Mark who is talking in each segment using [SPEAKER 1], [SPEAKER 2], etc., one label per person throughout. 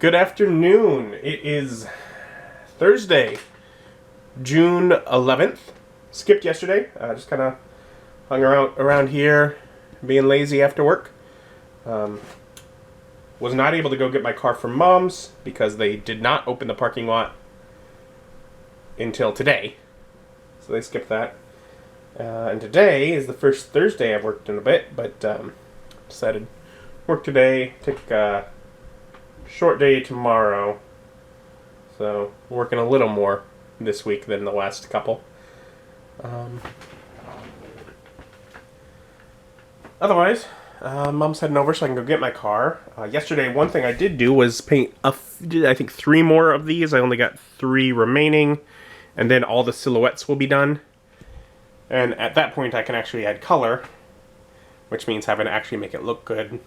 [SPEAKER 1] Good afternoon. It is Thursday, June 11th. Skipped yesterday. Just kind of hung around here, being lazy after work. Was not able to go get my car from Mom's because they did not open the parking lot until today. So they skipped that. And today is the first Thursday I've worked in a bit, but decided work today, take a short day tomorrow. So working a little more this week than the last couple. Otherwise, Mom's heading over so I can go get my car. Yesterday, one thing I did do was paint, I think 3 more of these. I only got 3 remaining, and then all the silhouettes will be done. And at that point, I can actually add color, which means having to actually make it look good.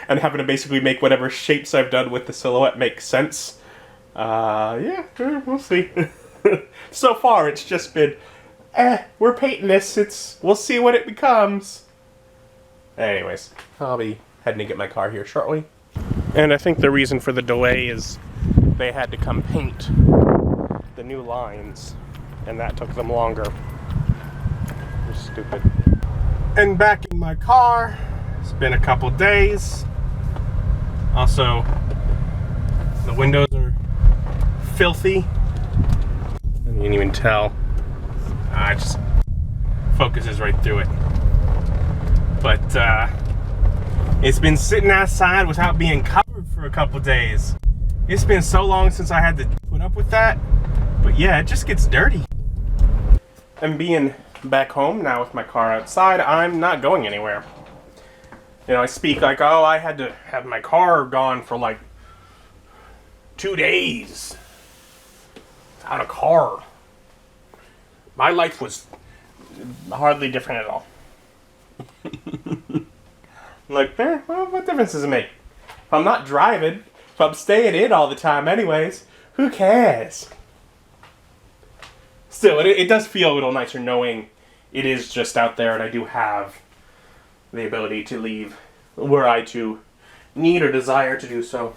[SPEAKER 1] And having to basically make whatever shapes I've done with the silhouette make sense. Yeah, we'll see. So far, it's just been, we're painting this. We'll see what it becomes. Anyways, I'll be heading to get my car here shortly. And I think the reason for the delay is they had to come paint the new lines, and that took them longer. They're stupid. And back in my car. It's been a couple days. Also, the windows are filthy. You can even tell. It just focuses right through it. But it's been sitting outside without being covered for a couple days. It's been so long since I had to put up with that. But yeah, it just gets dirty. And being back home now with my car outside, I'm not going anywhere. You know, I speak like, oh, I had to have my car gone for like 2 days without a car. My life was hardly different at all. Like, well, what difference does it make? If I'm not driving, if I'm staying in all the time anyways, who cares? Still, it does feel a little nicer knowing it is just out there and I do have the ability to leave were I to need or desire to do so.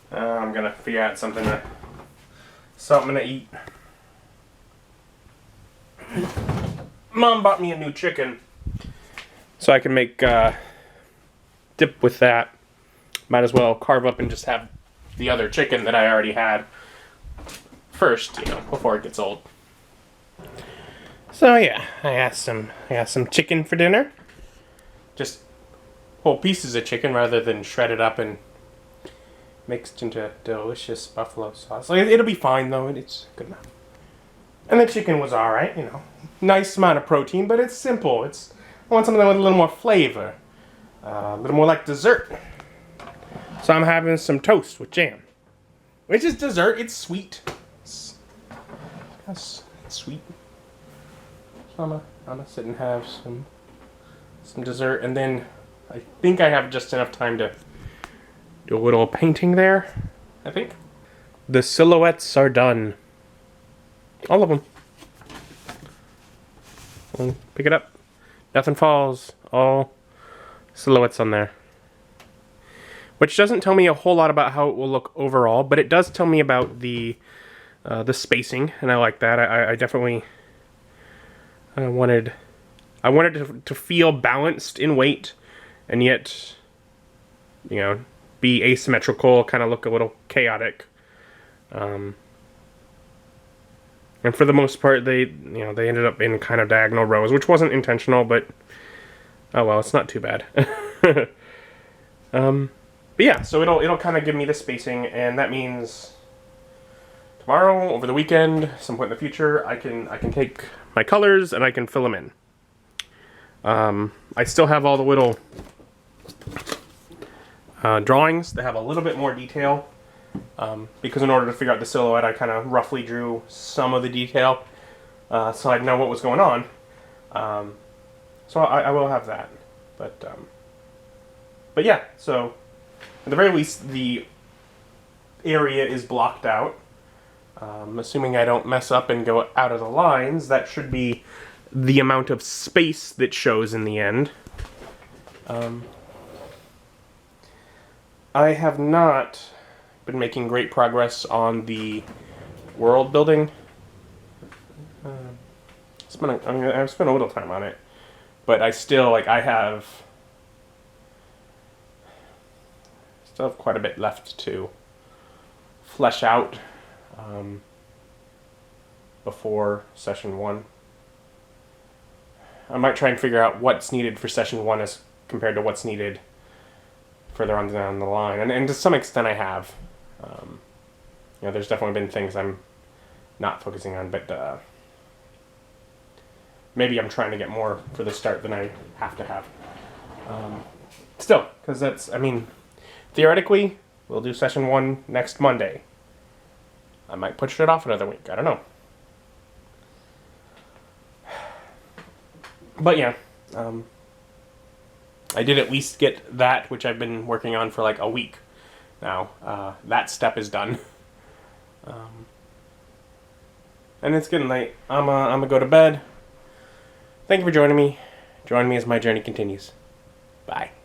[SPEAKER 1] I'm gonna figure out something to eat. Mom bought me a new chicken, so I can make dip with that. Might as well carve up and just have the other chicken that I already had first, before it gets old. So yeah, I got some chicken for dinner. Just whole pieces of chicken rather than shredded up and mixed into delicious buffalo sauce. It'll be fine though, it's good enough. And the chicken was alright, Nice amount of protein, but it's simple. I want something with a little more flavor. A little more like dessert. So I'm having some toast with jam. Which is dessert, it's sweet. It's sweet. So I'm gonna sit and have some dessert, and then I think I have just enough time to do a little painting there, I think. The silhouettes are done. All of them. Pick it up. Nothing falls. All silhouettes on there. Which doesn't tell me a whole lot about how it will look overall, but it does tell me about the spacing, and I like that. I definitely wanted to feel balanced in weight, and yet, be asymmetrical, kind of look a little chaotic. And for the most part, they ended up in kind of diagonal rows, which wasn't intentional, but oh well, it's not too bad. But yeah, so it'll kind of give me the spacing, and that means tomorrow, over the weekend, some point in the future, I can take my colors and I can fill them in. I still have all the little drawings that have a little bit more detail, because in order to figure out the silhouette, I kind of roughly drew some of the detail, so I'd know what was going on. So I will have that, but yeah, so at the very least, the area is blocked out. Assuming I don't mess up and go out of the lines, that should be the amount of space that shows in the end. I have not been making great progress on the world building. I've spent a little time on it, but I still still have quite a bit left to flesh out before session 1. I might try and figure out what's needed for session 1 as compared to what's needed further on down the line, and to some extent I have. There's definitely been things I'm not focusing on, but maybe I'm trying to get more for the start than I have to have. Still, because theoretically, we'll do session 1 next Monday. I might push it off another week. I don't know. But yeah, I did at least get that, which I've been working on for like a week now. That step is done. And it's getting late. I'm gonna go to bed. Thank you for joining me. Join me as my journey continues. Bye.